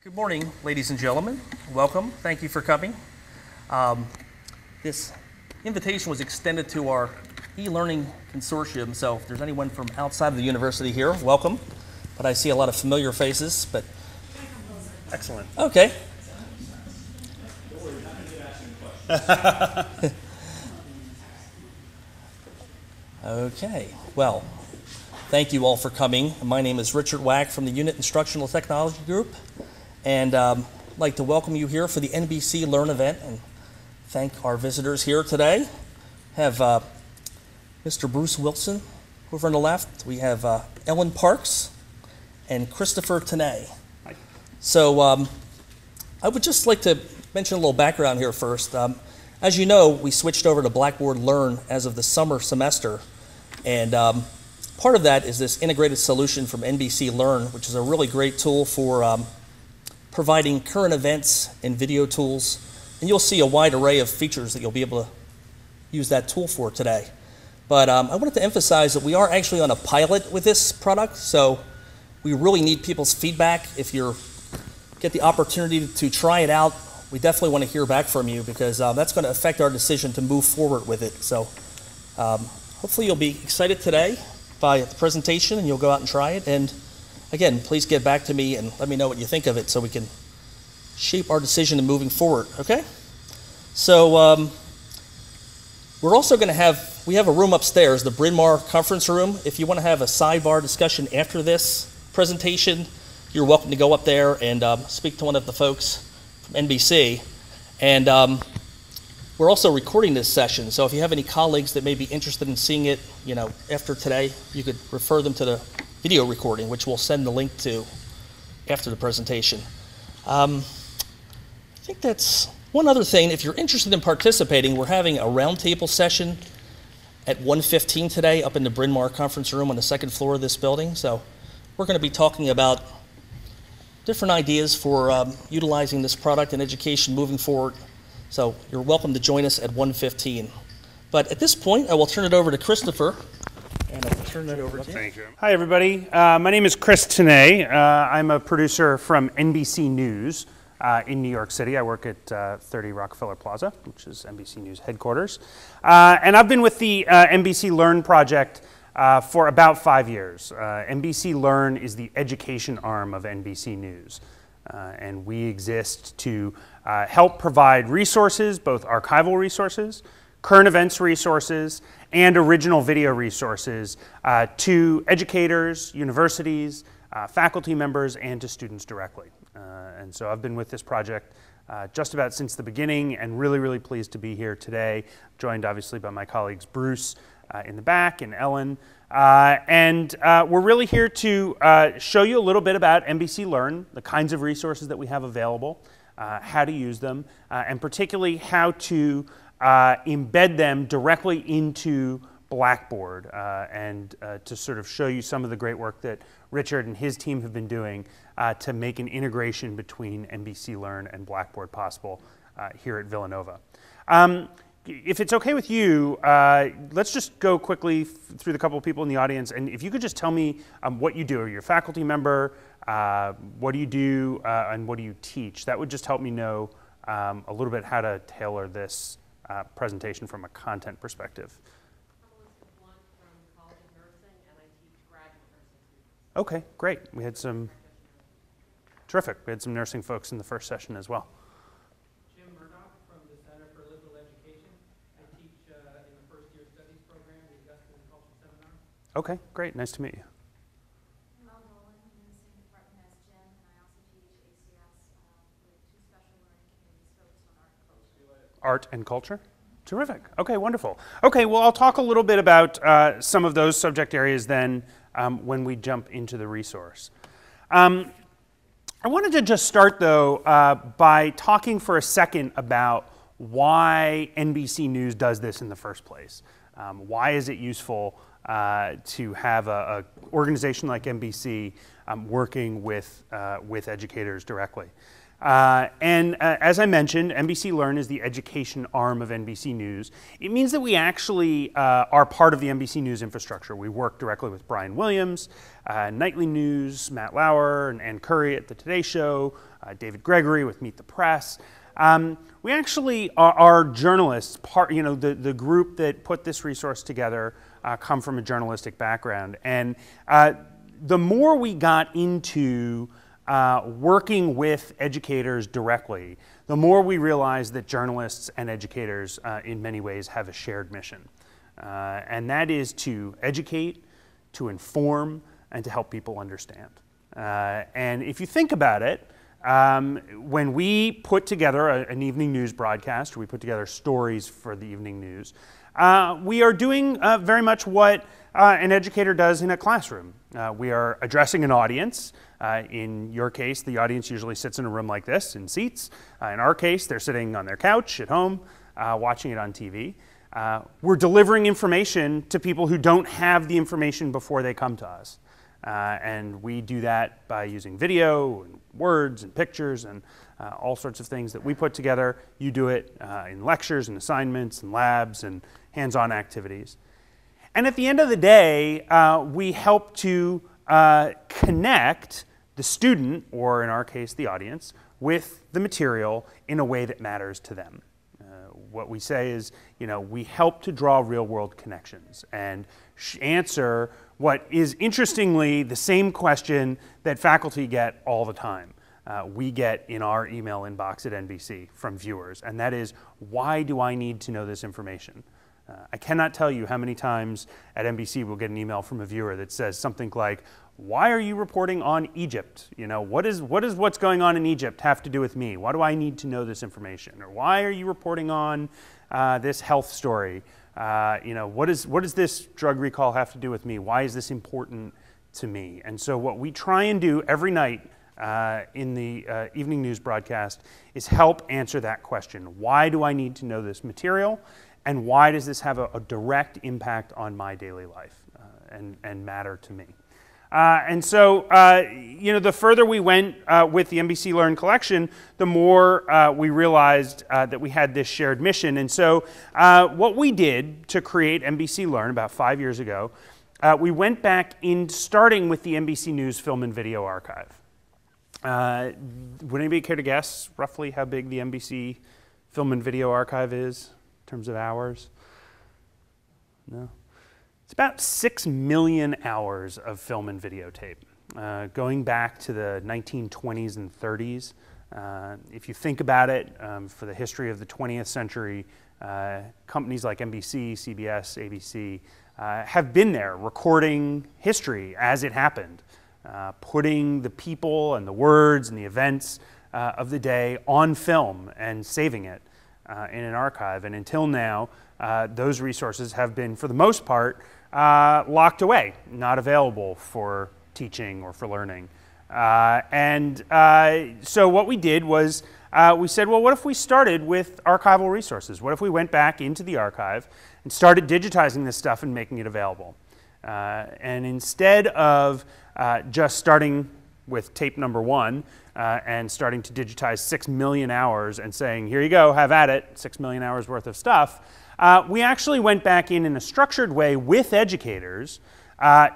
Good morning, ladies and gentlemen. Welcome. Thank you for coming. This invitation was extended to our e-learning consortium, so if there's anyone from outside of the university here, welcome. But I see a lot of familiar faces, but excellent. Okay. Okay, well, thank you all for coming. My name is Richard Wack from the Unit Instructional Technology Group, and I'd like to welcome you here for the NBC Learn event and thank our visitors here today. We have Mr. Bruce Wilson over on the left. We have Ellen Parks and Christopher Tenay. Hi. So I would just like to mention a little background here first. As you know, we switched over to Blackboard Learn as of the summer semester, and part of that is this integrated solution from NBC Learn, which is a really great tool for providing current events and video tools. And you'll see a wide array of features that you'll be able to use that tool for today. But I wanted to emphasize that we are actually on a pilot with this product, so we really need people's feedback. If you get the opportunity to try it out, we definitely want to hear back from you because that's going to affect our decision to move forward with it. So hopefully you'll be excited today by the presentation and you'll go out and try it. And again, please get back to me and let me know what you think of it so we can shape our decision in moving forward, okay? So we're also going to we have a room upstairs, the Bryn Mawr conference room. If you want to have a sidebar discussion after this presentation, you're welcome to go up there and speak to one of the folks from NBC. And we're also recording this session, so if you have any colleagues that may be interested in seeing it, after today, you could refer them to the video recording, which we'll send the link to after the presentation. I think that's one other thing. If you're interested in participating, we're having a roundtable session at 1:15 today up in the Bryn Mawr conference room on the second floor of this building. So we're going to be talking about different ideas for utilizing this product in education moving forward. So you're welcome to join us at 1:15. But at this point, I will turn it over to Christopher. And I'll turn that over to you. Thank you. Hi, everybody. My name is Kristin. I'm a producer from NBC News in New York City. I work at 30 Rockefeller Plaza, which is NBC News headquarters. And I've been with the NBC Learn project for about 5 years. NBC Learn is the education arm of NBC News. And we exist to help provide resources, both archival resources, current events resources, and original video resources to educators, universities, faculty members, and to students directly. And so I've been with this project just about since the beginning and really, really pleased to be here today, joined obviously by my colleagues Bruce in the back and Ellen. And we're really here to show you a little bit about NBC Learn, the kinds of resources that we have available, how to use them, and particularly how to embed them directly into Blackboard and to sort of show you some of the great work that Richard and his team have been doing to make an integration between NBC Learn and Blackboard possible here at Villanova. If it's okay with you, let's just go quickly through the couple of people in the audience, and if you could just tell me what you do. Are you a faculty member? What do you do, and what do you teach? That would just help me know a little bit how to tailor this presentation from a content perspective. I'm from College of Nursing, and I teach graduate nursing. Okay, great. We had some terrific. We had some nursing folks in the first session as well. From the Center for Liberal Education. I teach in the first year studies program, the Augustine and Culture Seminar. Okay, great. Nice to meet you. I'm Nolan. I'm in the same department as Jim, and I also teach ACS with 2 special learning communities focused on art and culture. Art and culture? Terrific. Okay, wonderful. Okay, well, I'll talk a little bit about some of those subject areas then when we jump into the resource. I wanted to just start, though, by talking for a second about why NBC News does this in the first place. Why is it useful to have an organization like NBC working with educators directly? As I mentioned, NBC Learn is the education arm of NBC News. It means that we actually are part of the NBC News infrastructure. We work directly with Brian Williams, Nightly News, Matt Lauer, and Ann Curry at The Today Show, David Gregory with Meet the Press. We actually are journalists. The group that put this resource together come from a journalistic background. And the more we got into working with educators directly, the more we realize that journalists and educators in many ways have a shared mission. And that is to educate, to inform, and to help people understand. And if you think about it, when we put together an evening news broadcast, or we put together stories for the evening news, we are doing very much what an educator does in a classroom. We are addressing an audience. In your case, the audience usually sits in a room like this, in seats. In our case, they're sitting on their couch at home, watching it on TV. We're delivering information to people who don't have the information before they come to us. And we do that by using video, and words, and pictures, and all sorts of things that we put together. You do it in lectures, and assignments, and labs, and hands-on activities. And at the end of the day, we help to connect the student, or in our case, the audience, with the material in a way that matters to them. What we say is, we help to draw real-world connections and answer what is interestingly the same question that faculty get all the time. We get in our email inbox at NBC from viewers, and that is, why do I need to know this information? I cannot tell you how many times at NBC we'll get an email from a viewer that says something like, why are you reporting on Egypt? What is what's going on in Egypt have to do with me? Why do I need to know this information? Or why are you reporting on this health story? What does this drug recall have to do with me? Why is this important to me? And so what we try and do every night in the evening news broadcast is help answer that question. Why do I need to know this material? And why does this have a direct impact on my daily life and matter to me? The further we went with the NBC Learn collection, the more we realized that we had this shared mission. And so what we did to create NBC Learn about 5 years ago, we went back in starting with the NBC News Film and Video Archive. Would anybody care to guess roughly how big the NBC Film and Video Archive is in terms of hours? No? It's about 6 million hours of film and videotape, going back to the 1920s and 30s. If you think about it, for the history of the 20th century, companies like NBC, CBS, ABC have been there recording history as it happened, putting the people and the words and the events of the day on film and saving it in an archive. And until now, those resources have been, for the most part, locked away, not available for teaching or for learning. So what we did was we said, well, what if we started with archival resources? What if we went back into the archive and started digitizing this stuff and making it available? And instead of just starting with tape number 1 and starting to digitize 6 million hours and saying, here you go, have at it, 6 million hours worth of stuff, we actually went back in a structured way with educators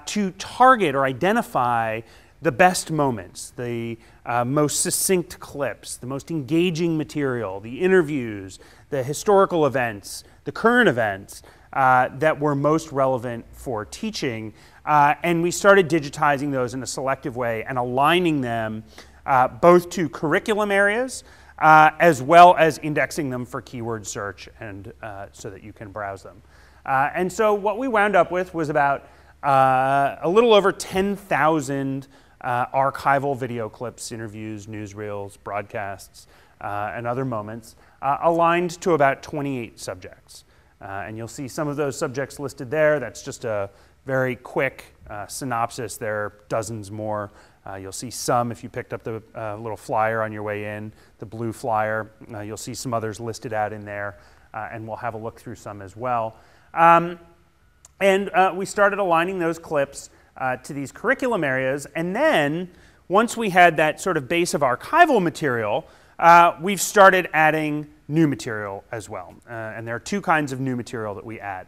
to target or identify the best moments, the most succinct clips, the most engaging material, the interviews, the historical events, the current events that were most relevant for teaching. And we started digitizing those in a selective way and aligning them both to curriculum areas as well as indexing them for keyword search and so that you can browse them. And so what we wound up with was about a little over 10,000 archival video clips, interviews, newsreels, broadcasts, and other moments aligned to about 28 subjects. And you'll see some of those subjects listed there. That's just a very quick synopsis. There are dozens more. You'll see some if you picked up the little flyer on your way in, the blue flyer. You'll see some others listed out in there, and we'll have a look through some as well. We started aligning those clips to these curriculum areas, and then once we had that sort of base of archival material, we've started adding new material as well. And there are two kinds of new material that we add.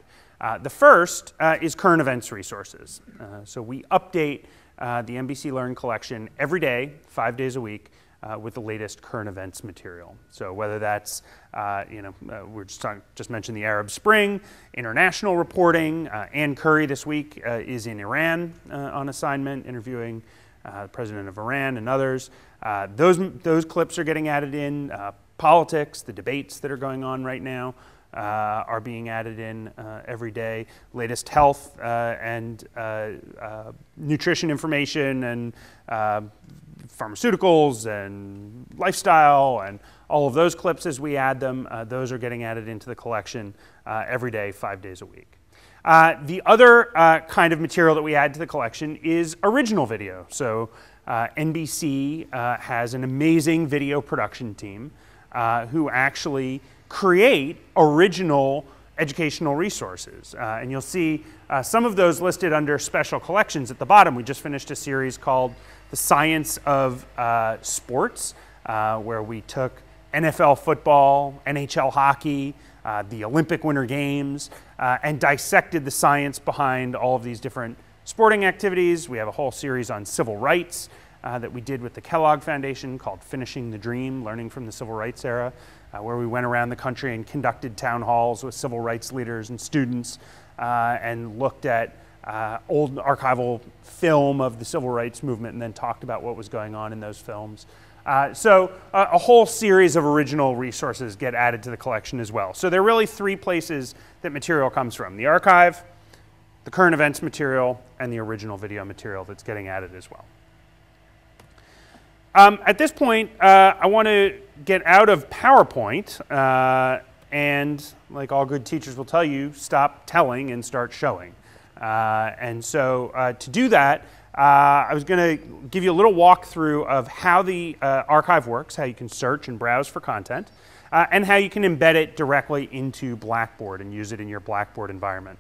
The first is current events resources. So we update the NBC Learn collection every day, 5 days a week, with the latest current events material. So whether that's, we're just mentioned the Arab Spring, international reporting. Ann Curry this week is in Iran on assignment, interviewing the president of Iran and others. Those clips are getting added in. Politics, the debates that are going on right now are being added in every day. Latest health and nutrition information and pharmaceuticals and lifestyle and all of those clips as we add them, those are getting added into the collection every day, 5 days a week. The other kind of material that we add to the collection is original video. So NBC has an amazing video production team who actually create original educational resources. And you'll see some of those listed under special collections at the bottom. We just finished a series called The Science of Sports, where we took NFL football, NHL hockey, the Olympic Winter Games, and dissected the science behind all of these different sporting activities. We have a whole series on civil rights that we did with the Kellogg Foundation called Finishing the Dream, Learning from the Civil Rights Era, where we went around the country and conducted town halls with civil rights leaders and students and looked at old archival film of the civil rights movement and then talked about what was going on in those films. So a whole series of original resources get added to the collection as well. So there are really three places that material comes from: the archive, the current events material, and the original video material that's getting added as well. At this point, I want to get out of PowerPoint and, like all good teachers will tell you, stop telling and start showing. And so to do that, I was going to give you a little walkthrough of how the archive works, how you can search and browse for content, and how you can embed it directly into Blackboard and use it in your Blackboard environment.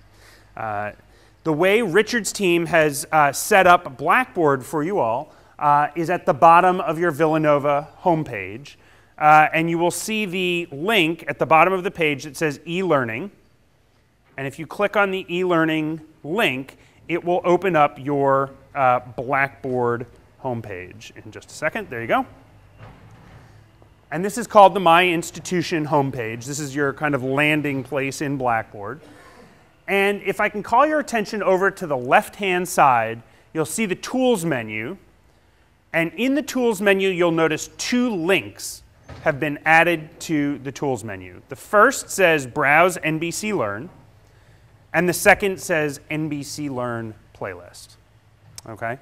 The way Richard's team has set up Blackboard for you all is at the bottom of your Villanova homepage. And you will see the link at the bottom of the page that says e-learning. And if you click on the e-learning link, it will open up your Blackboard homepage. In just a second, there you go. And this is called the My Institution homepage. This is your kind of landing place in Blackboard. And if I can call your attention over to the left-hand side, you'll see the Tools menu. And in the Tools menu, you'll notice two links have been added to the Tools menu. The first says Browse NBC Learn, and the second says NBC Learn Playlist. Okay?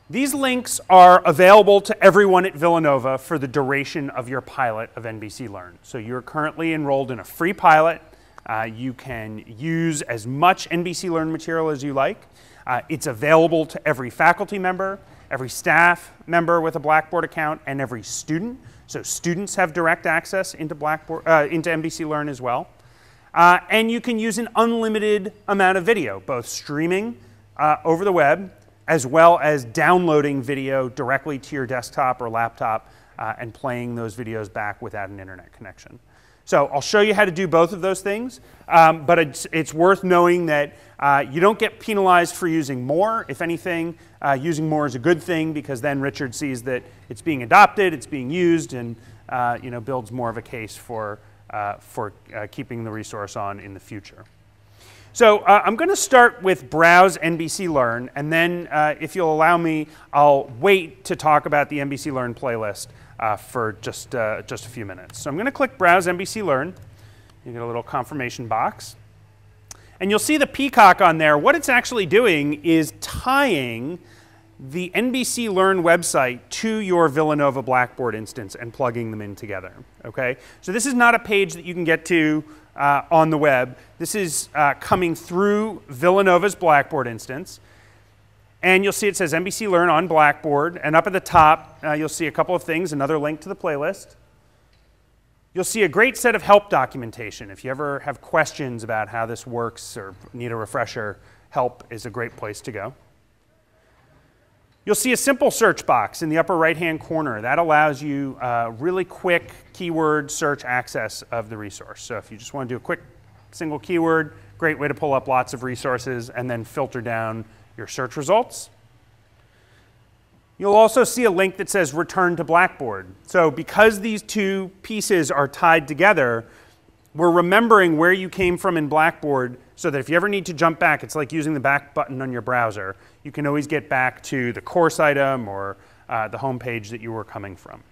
These links are available to everyone at Villanova for the duration of your pilot of NBC Learn. So you're currently enrolled in a free pilot. You can use as much NBC Learn material as you like. It's available to every faculty member, every staff member with a Blackboard account, and every student. So students have direct access into Blackboard, into NBC Learn as well. And you can use an unlimited amount of video, both streaming over the web, as well as downloading video directly to your desktop or laptop and playing those videos back without an internet connection. So I'll show you how to do both of those things, but it's worth knowing that you don't get penalized for using more. If anything, using more is a good thing, because then Richard sees that it's being adopted, it's being used, and builds more of a case for keeping the resource on in the future. So I'm going to start with Browse NBC Learn, and then if you'll allow me, I'll wait to talk about the NBC Learn playlist for just a few minutes. So I'm going to click Browse NBC Learn. You get a little confirmation box. And you'll see the peacock on there. What it's actually doing is tying the NBC Learn website to your Villanova Blackboard instance and plugging them in together. Okay? So this is not a page that you can get to on the web. This is coming through Villanova's Blackboard instance. And you'll see it says NBC Learn on Blackboard. And up at the top, you'll see a couple of things, another link to the playlist. You'll see a great set of help documentation. If you ever have questions about how this works or need a refresher, help is a great place to go. You'll see a simple search box in the upper right-hand corner. That allows you really quick keyword search access of the resource. So if you just want to do a quick single keyword, great way to pull up lots of resources and then filter down your search results. You'll also see a link that says return to Blackboard. So because these two pieces are tied together, we're remembering where you came from in Blackboard so that if you ever need to jump back, it's like using the back button on your browser. You can always get back to the course item or the home page that you were coming from.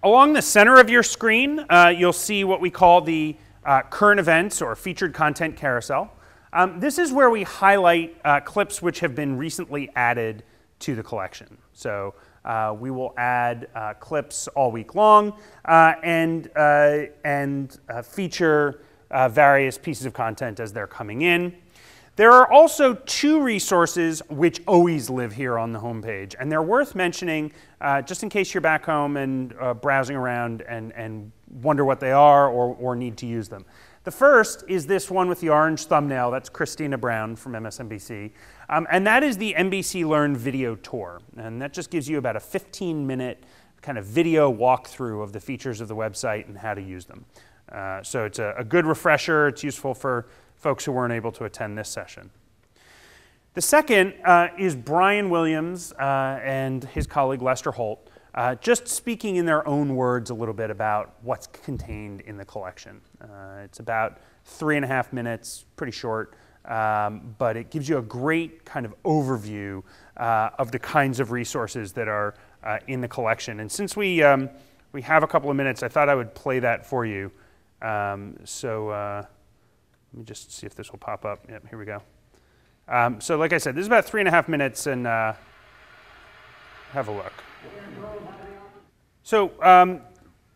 Along the center of your screen, you'll see what we call the current events or featured content carousel. This is where we highlight clips which have been recently added to the collection. So we will add clips all week long and feature various pieces of content as they're coming in. There are also two resources which always live here on the home page, and they're worth mentioning just in case you're back home and browsing around and wonder what they are or need to use them. The first is this one with the orange thumbnail. That's Christina Brown from MSNBC. And that is the NBC Learn video tour. And that just gives you about a 15-minute kind of video walkthrough of the features of the website and how to use them. So it's a good refresher. It's useful for folks who weren't able to attend this session. The second is Brian Williams and his colleague Lester Holt just speaking in their own words a little bit about what's contained in the collection. It's about 3.5 minutes, pretty short, but it gives you a great kind of overview of the kinds of resources that are in the collection. And since we have a couple of minutes, I thought I would play that for you. Let me just see if this will pop up. Yep, here we go. So like I said, this is about 3.5 minutes, and have a look. So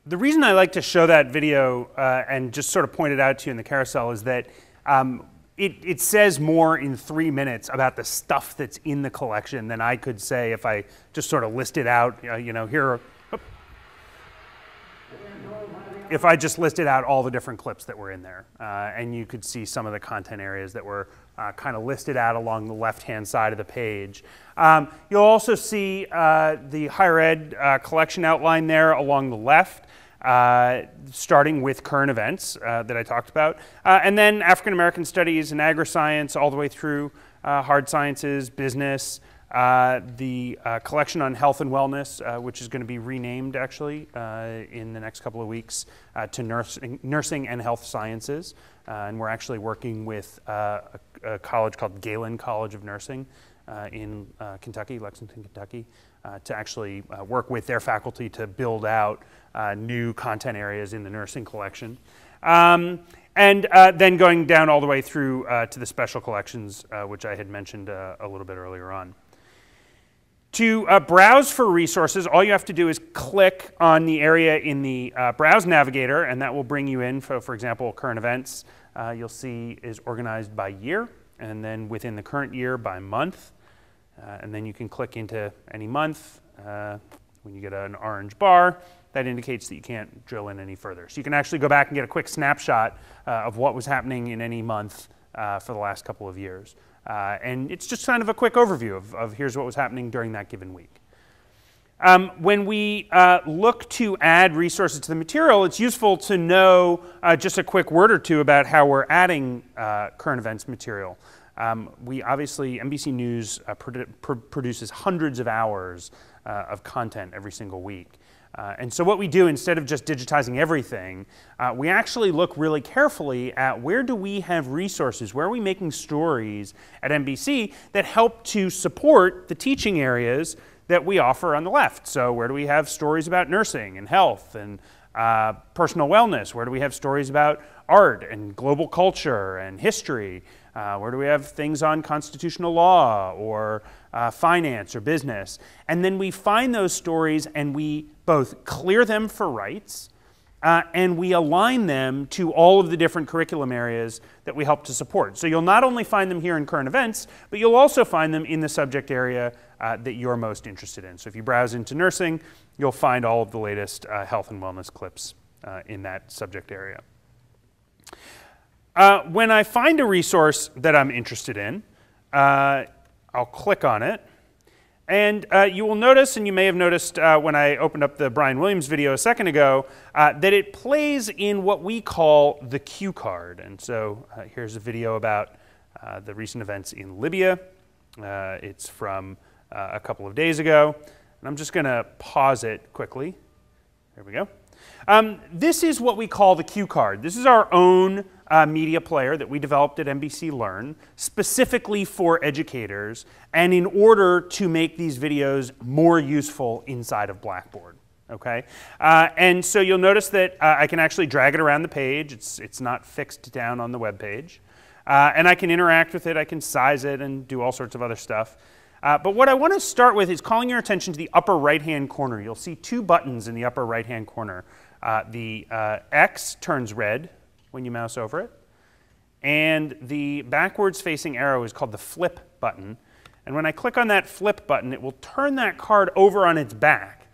the reason I like to show that video and just sort of point it out to you in the carousel is that it says more in 3 minutes about the stuff that's in the collection than I could say if I just sort of listed out, here. If I just listed out all the different clips that were in there, and you could see some of the content areas that were kind of listed out along the left-hand side of the page. You'll also see the higher ed collection outline there along the left, starting with current events that I talked about, and then African American studies and agri-science all the way through hard sciences, business, the collection on health and wellness, which is going to be renamed actually in the next couple of weeks to nursing and health sciences. And we're actually working with a college called Galen College of Nursing in Kentucky, Lexington, Kentucky, to actually work with their faculty to build out new content areas in the nursing collection. And then going down all the way through to the special collections, which I had mentioned a little bit earlier on. To browse for resources, all you have to do is click on the area in the Browse Navigator, and that will bring you in, for example, current events. You'll see is organized by year, and then within the current year by month. And then you can click into any month. When you get an orange bar, that indicates that you can't drill in any further. So you can actually go back and get a quick snapshot of what was happening in any month for the last couple of years. And it's just kind of a quick overview of here's what was happening during that given week. When we look to add resources to the material, it's useful to know just a quick word or two about how we're adding current events material. We obviously, NBC News produces hundreds of hours of content every single week. And so what we do, instead of just digitizing everything, we actually look really carefully at where do we have resources, where are we making stories at NBC that help to support the teaching areas that we offer on the left. So where do we have stories about nursing and health and personal wellness? Where do we have stories about art and global culture and history? Where do we have things on constitutional law or finance or business? And then we find those stories and we both clear them for rights and we align them to all of the different curriculum areas that we help to support. So you'll not only find them here in current events, but you'll also find them in the subject area that you're most interested in. So if you browse into nursing, you'll find all of the latest health and wellness clips in that subject area. When I find a resource that I'm interested in, I'll click on it. And you will notice, and you may have noticed when I opened up the Brian Williams video a second ago, that it plays in what we call the cue card. And so here's a video about the recent events in Libya. It's from a couple of days ago. And I'm just going to pause it quickly. There we go. This is what we call the cue card. This is our own media player that we developed at NBC Learn, specifically for educators, and in order to make these videos more useful inside of Blackboard. Okay? And so you'll notice that I can actually drag it around the page. It's not fixed down on the web page. And I can interact with it, I can size it, and do all sorts of other stuff. But what I want to start with is calling your attention to the upper right-hand corner. You'll see two buttons in the upper right-hand corner. The X turns red when you mouse over it, and the backwards-facing arrow is called the flip button. And when I click on that flip button, it will turn that card over on its back,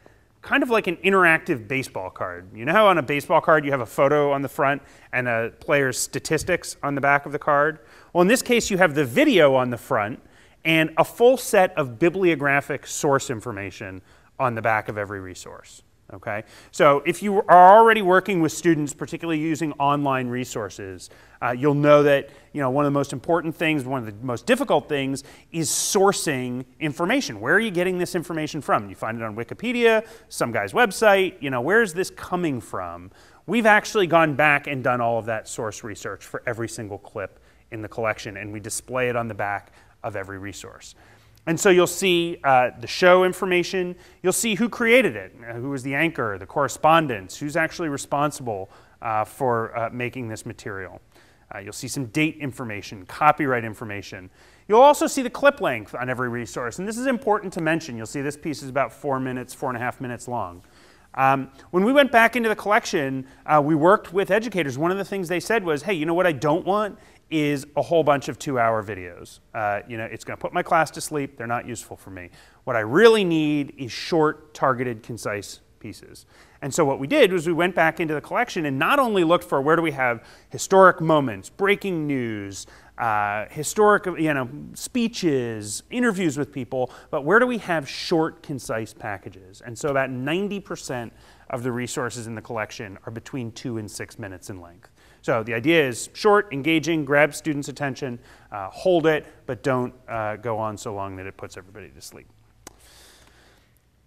kind of like an interactive baseball card. You know how on a baseball card you have a photo on the front and a player's statistics on the back of the card? Well, in this case, you have the video on the front and a full set of bibliographic source information on the back of every resource. Okay? So if you are already working with students, particularly using online resources, you'll know that one of the most important things, one of the most difficult things, is sourcing information. Where are you getting this information from? You find it on Wikipedia, some guy's website. Where is this coming from? We've actually gone back and done all of that source research for every single clip in the collection, and we display it on the back of every resource. And so you'll see the show information. You'll see who created it, who was the anchor, the correspondents, who's actually responsible for making this material. You'll see some date information, copyright information. You'll also see the clip length on every resource. And this is important to mention. You'll see this piece is about 4 minutes, 4.5 minutes long. When we went back into the collection, we worked with educators. One of the things they said was, hey, you know what I don't want is a whole bunch of 2-hour videos. It's going to put my class to sleep. They're not useful for me. What I really need is short, targeted, concise pieces. And so what we did was we went back into the collection and not only looked for where do we have historic moments, breaking news, historic speeches, interviews with people, but where do we have short, concise packages? And so about 90% of the resources in the collection are between 2 and 6 minutes in length. So the idea is short, engaging, grab students' attention, hold it, but don't go on so long that it puts everybody to sleep.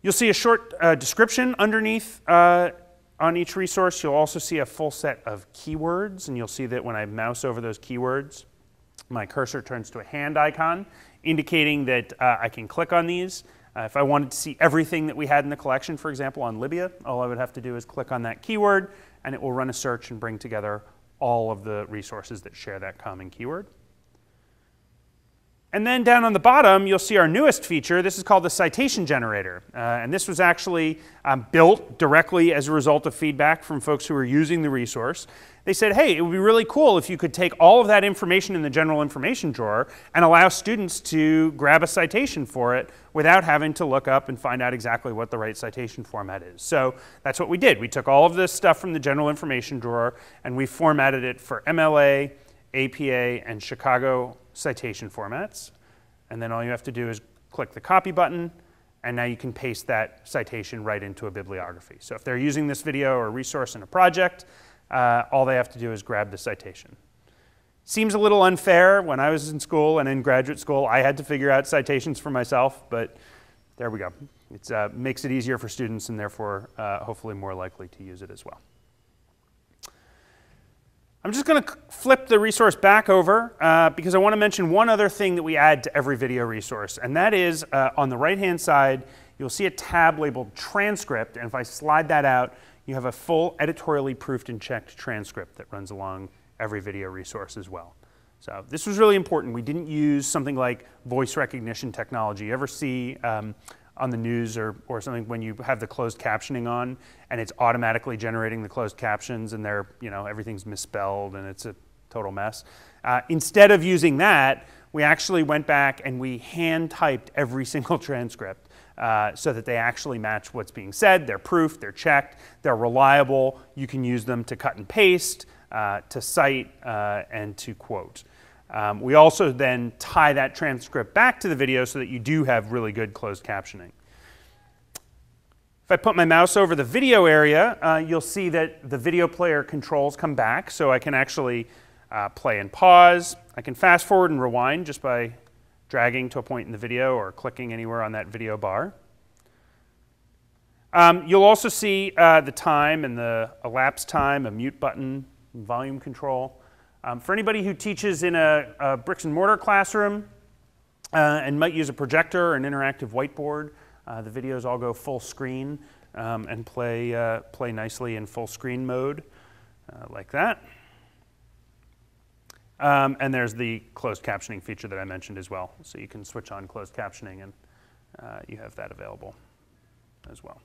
You'll see a short description underneath on each resource. You'll also see a full set of keywords, and you'll see that when I mouse over those keywords, my cursor turns to a hand icon, indicating that I can click on these. If I wanted to see everything that we had in the collection, for example, on Libya, all I would have to do is click on that keyword, and it will run a search and bring together all of the resources that share that common keyword. And then down on the bottom, you'll see our newest feature. This is called the Citation Generator. And this was actually built directly as a result of feedback from folks who were using the resource. They said, hey, it would be really cool if you could take all of that information in the general information drawer and allow students to grab a citation for it without having to look up and find out exactly what the right citation format is. So that's what we did. We took all of this stuff from the general information drawer and we formatted it for MLA, APA, and Chicago citation formats. And then all you have to do is click the copy button, and now you can paste that citation right into a bibliography. So if they're using this video or resource in a project, all they have to do is grab the citation. Seems a little unfair. When I was in school and in graduate school, I had to figure out citations for myself, but there we go. It makes it easier for students and therefore hopefully more likely to use it as well. I'm just going to flip the resource back over because I want to mention one other thing that we add to every video resource, and that is on the right-hand side, you'll see a tab labeled Transcript, and if I slide that out, you have a full editorially proofed and checked transcript that runs along every video resource as well. So this was really important. We didn't use something like voice recognition technology. You ever see on the news or something when you have the closed captioning on and it's automatically generating the closed captions and they're, everything's misspelled and it's a total mess. Instead of using that, we actually went back and we hand typed every single transcript so that they actually match what's being said. They're proofed, they're checked, they're reliable. You can use them to cut and paste, to cite, and to quote. We also then tie that transcript back to the video so that you do have really good closed captioning. If I put my mouse over the video area, you'll see that the video player controls come back, so I can actually play and pause. I can fast forward and rewind just by dragging to a point in the video or clicking anywhere on that video bar. You'll also see the time and the elapsed time, a mute button, volume control. For anybody who teaches in a bricks and mortar classroom and might use a projector or an interactive whiteboard, the videos all go full screen and play nicely in full screen mode like that. And there's the closed captioning feature that I mentioned as well. So you can switch on closed captioning and you have that available as well.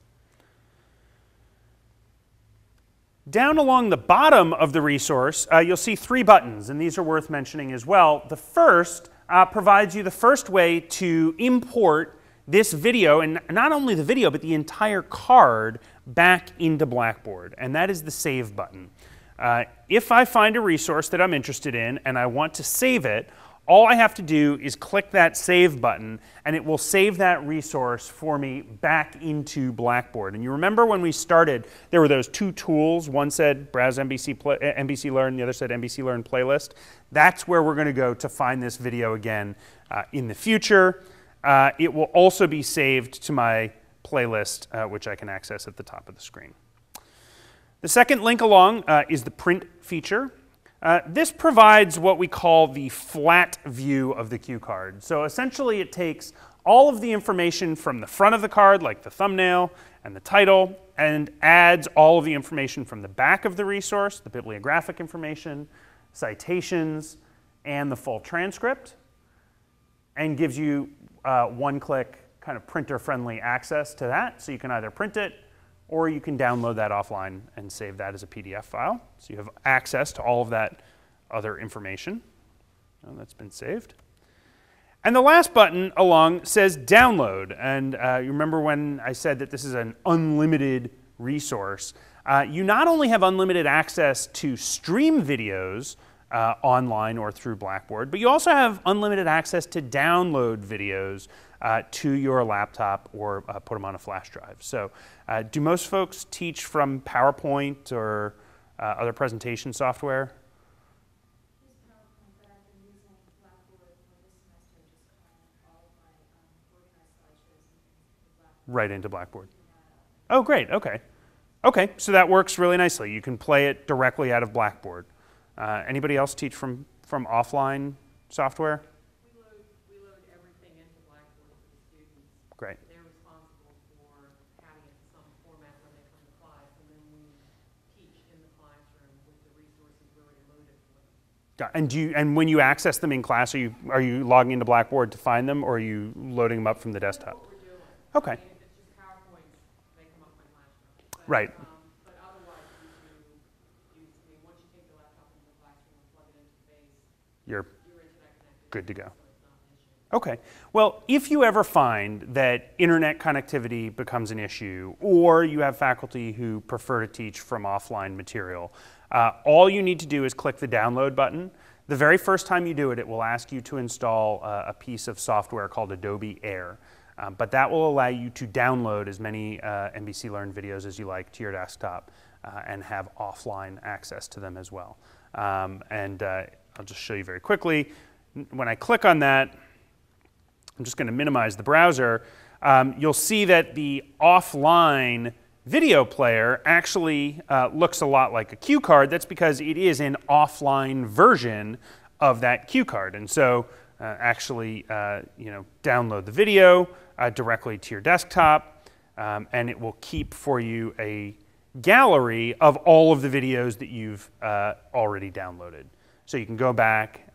Down along the bottom of the resource, you'll see 3 buttons, and these are worth mentioning as well. The first provides you the first way to import this video, and not only the video, but the entire card back into Blackboard, and that is the Save button. If I find a resource that I'm interested in and I want to save it, all I have to do is click that Save button, and it will save that resource for me back into Blackboard. And you remember when we started, there were those 2 tools. One said Browse NBC Learn, the other said NBC Learn Playlist. That's where we're going to go to find this video again in the future. It will also be saved to my playlist, which I can access at the top of the screen. The second link along is the print feature. This provides what we call the flat view of the cue card. So essentially it takes all of the information from the front of the card, like the thumbnail and the title, and adds all of the information from the back of the resource, the bibliographic information, citations, and the full transcript, and gives you one-click kind of printer-friendly access to that. So you can either print it, or you can download that offline and save that as a PDF file. So you have access to all of that other information. That's been saved. And the last button along says download. And you remember when I said that this is an unlimited resource. You not only have unlimited access to stream videos online or through Blackboard, but you also have unlimited access to download videos to your laptop or put them on a flash drive. So do most folks teach from PowerPoint or other presentation software? Use PowerPoint, but I've been using Blackboard for this semester, just calling all of my organized slideshows and things into Blackboard. Right into Blackboard. Oh, great. Okay. Okay, so that works really nicely. You can play it directly out of Blackboard. Anybody else teach from offline software? We load everything into Blackboard for the students. Great. They're responsible for having it in some format when they come to class, and then we teach in the classroom with the resources already loaded for them. And when you access them in class, are you logging into Blackboard to find them, or are you loading them up from the desktop? That's what we're doing. Okay. I mean, if it's just PowerPoint, they come up my classroom. But, Right. But otherwise, once you take the laptop into the classroom and plug it into the base, You're you're internet connected. good to go. So it's not an issue. Okay. Well, if you ever find that internet connectivity becomes an issue, or you have faculty who prefer to teach from offline material, all you need to do is click the download button. The very first time you do it, it will ask you to install a piece of software called Adobe Air. But that will allow you to download as many NBC Learn videos as you like to your desktop and have offline access to them as well. I'll just show you very quickly. When I click on that, I'm just going to minimize the browser. You'll see that the offline video player actually looks a lot like a cue card. That's because it is an offline version of that cue card. And so actually download the video directly to your desktop, and it will keep for you a gallery of all of the videos that you've already downloaded. So you can go back.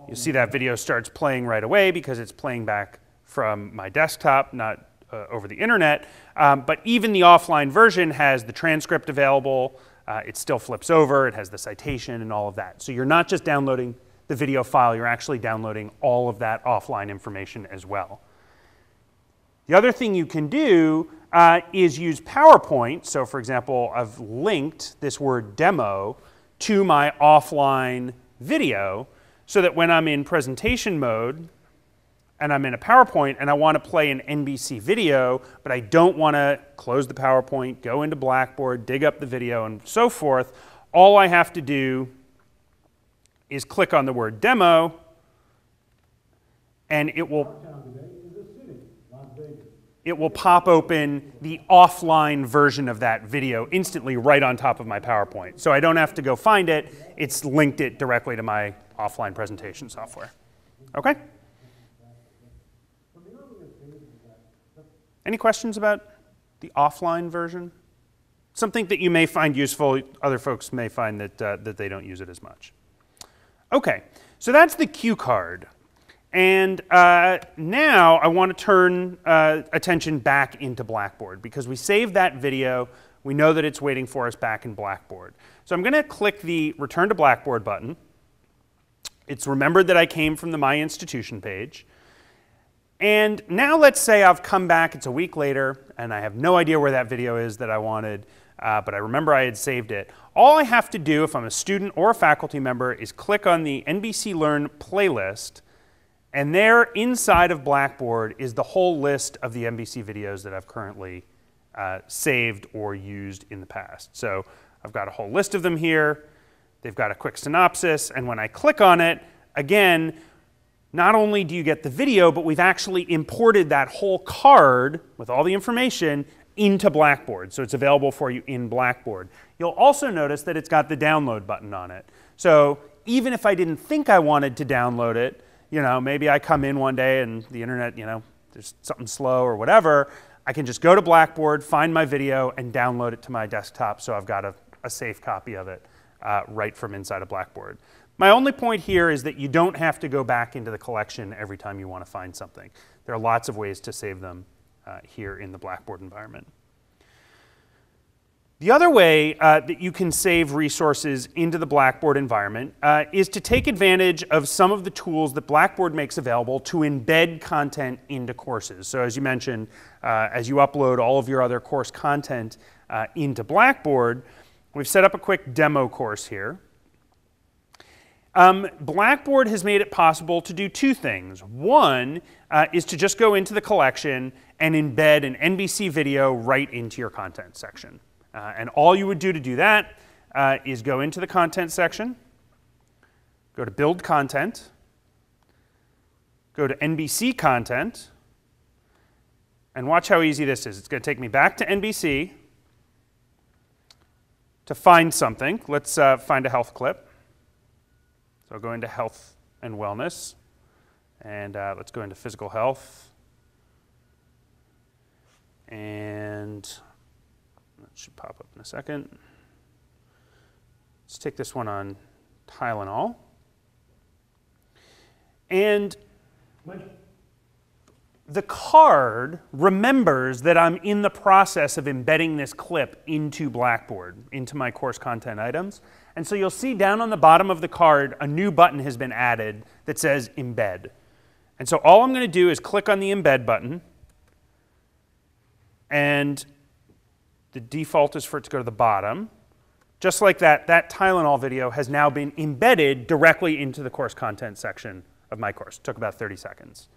You'll see that video starts playing right away because it's playing back from my desktop, not over the internet. But even the offline version has the transcript available. It still flips over. It has the citation and all of that. So you're not just downloading the video file, you're actually downloading all of that offline information as well. The other thing you can do is use PowerPoint. So for example, I've linked this word demo to my offline video, so that when I'm in presentation mode and I'm in a PowerPoint and I want to play an NBC video, but I don't want to close the PowerPoint, go into Blackboard, dig up the video, and so forth, all I have to do is click on the word demo, and it will pop open the offline version of that video instantly right on top of my PowerPoint. So I don't have to go find it. It's linked it directly to my offline presentation software. Okay? Any questions about the offline version? Something that you may find useful, other folks may find that, that they don't use it as much. Okay, so that's the cue card. And now I want to turn attention back into Blackboard, because we saved that video. We know that it's waiting for us back in Blackboard. So I'm going to click the Return to Blackboard button. It's remembered that I came from the My Institution page. And now let's say I've come back, it's a week later, and I have no idea where that video is that I wanted, but I remember I had saved it. All I have to do, if I'm a student or a faculty member, is click on the NBC Learn playlist, and there inside of Blackboard is the whole list of the NBC videos that I've currently saved or used in the past. So I've got a whole list of them here. They've got a quick synopsis, and when I click on it, again, not only do you get the video, but we've actually imported that whole card with all the information into Blackboard, so it's available for you in Blackboard. You'll also notice that it's got the download button on it. So even if I didn't think I wanted to download it, you know, maybe I come in one day and the internet, you know, there's something slow or whatever, I can just go to Blackboard, find my video, and download it to my desktop, so I've got a safe copy of it right from inside of Blackboard. My only point here is that you don't have to go back into the collection every time you want to find something. There are lots of ways to save them here in the Blackboard environment. The other way that you can save resources into the Blackboard environment is to take advantage of some of the tools that Blackboard makes available to embed content into courses. So as you mentioned, as you upload all of your other course content into Blackboard, we've set up a quick demo course here. Blackboard has made it possible to do two things. One is to just go into the collection and embed an NBC video right into your content section. And all you would do to do that is go into the content section, go to Build Content, go to NBC Content, and watch how easy this is. It's going to take me back to NBC to find something. Let's find a health clip. So I'll go into health and wellness, and let's go into physical health. And that should pop up in a second. Let's take this one on Tylenol. And the card remembers that I'm in the process of embedding this clip into Blackboard, into my course content items. And so you'll see down on the bottom of the card, a new button has been added that says Embed. And so all I'm going to do is click on the Embed button. And the default is for it to go to the bottom. Just like that, that Tylenol video has now been embedded directly into the course content section of my course. It took about 30 seconds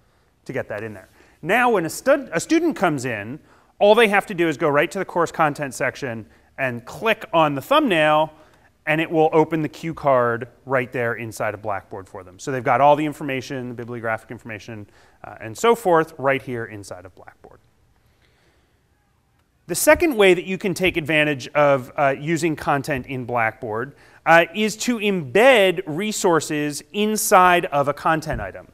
to get that in there. Now when a student comes in, all they have to do is go right to the course content section and click on the thumbnail, and it will open the cue card right there inside of Blackboard for them. So they've got all the information, the bibliographic information, and so forth right here inside of Blackboard. The second way that you can take advantage of using content in Blackboard is to embed resources inside of a content item.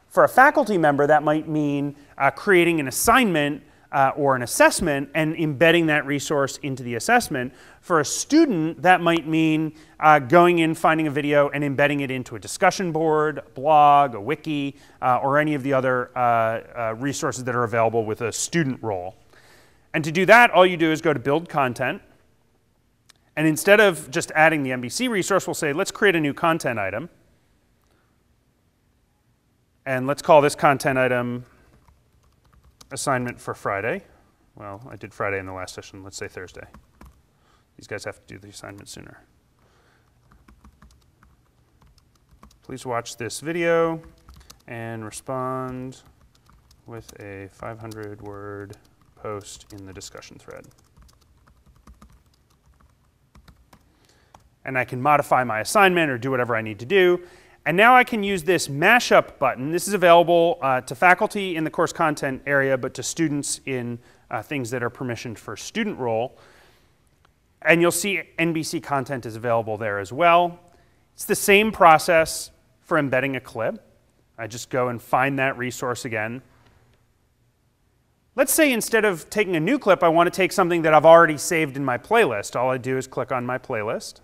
For a faculty member, that might mean creating an assignment or an assessment and embedding that resource into the assessment. For a student, that might mean going in, finding a video, and embedding it into a discussion board, a blog, a wiki, or any of the other resources that are available with a student role. And to do that, all you do is go to Build Content. And instead of just adding the NBC resource, we'll say, let's create a new content item. And let's call this content item Assignment for Friday. Well, I did Friday in the last session. Let's say Thursday. These guys have to do the assignment sooner. please watch this video and respond with a 500-word post in the discussion thread. And I can modify my assignment or do whatever I need to do. And now I can use this mashup button. This is available to faculty in the course content area, but to students in things that are permissioned for student role. And you'll see NBC content is available there as well. It's the same process for embedding a clip. I just go and find that resource again. Let's say instead of taking a new clip, I want to take something that I've already saved in my playlist. All I do is click on my playlist.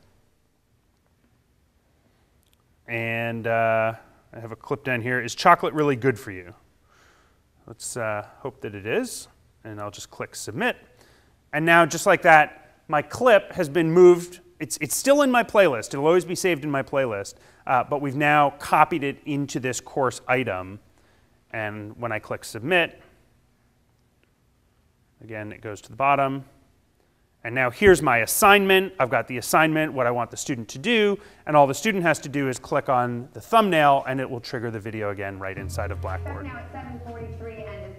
And I have a clip down here. Is chocolate really good for you? Let's hope that it is. And I'll just click submit. And now, just like that, my clip has been moved. It's still in my playlist. It'll always be saved in my playlist. But we've now copied it into this course item. And when I click submit, again, it goes to the bottom. And now here's my assignment. I've got the assignment, what I want the student to do, and all the student has to do is click on the thumbnail, and it will trigger the video again right inside of Blackboard. Now it's 7:43 and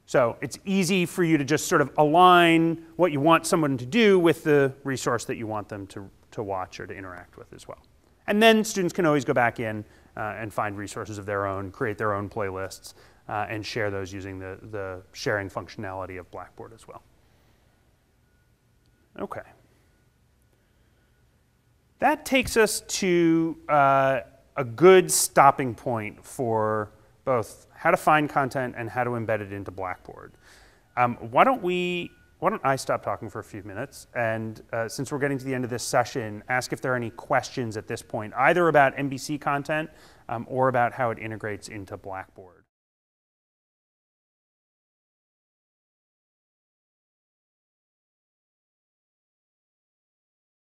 So it's easy for you to just sort of align what you want someone to do with the resource that you want them to watch or to interact with as well. And then students can always go back in and find resources of their own, create their own playlists, and share those using the sharing functionality of Blackboard as well. Okay. That takes us to a good stopping point for both how to find content and how to embed it into Blackboard. Why don't I stop talking for a few minutes, and since we're getting to the end of this session, ask if there are any questions at this point, either about NBC content or about how it integrates into Blackboard.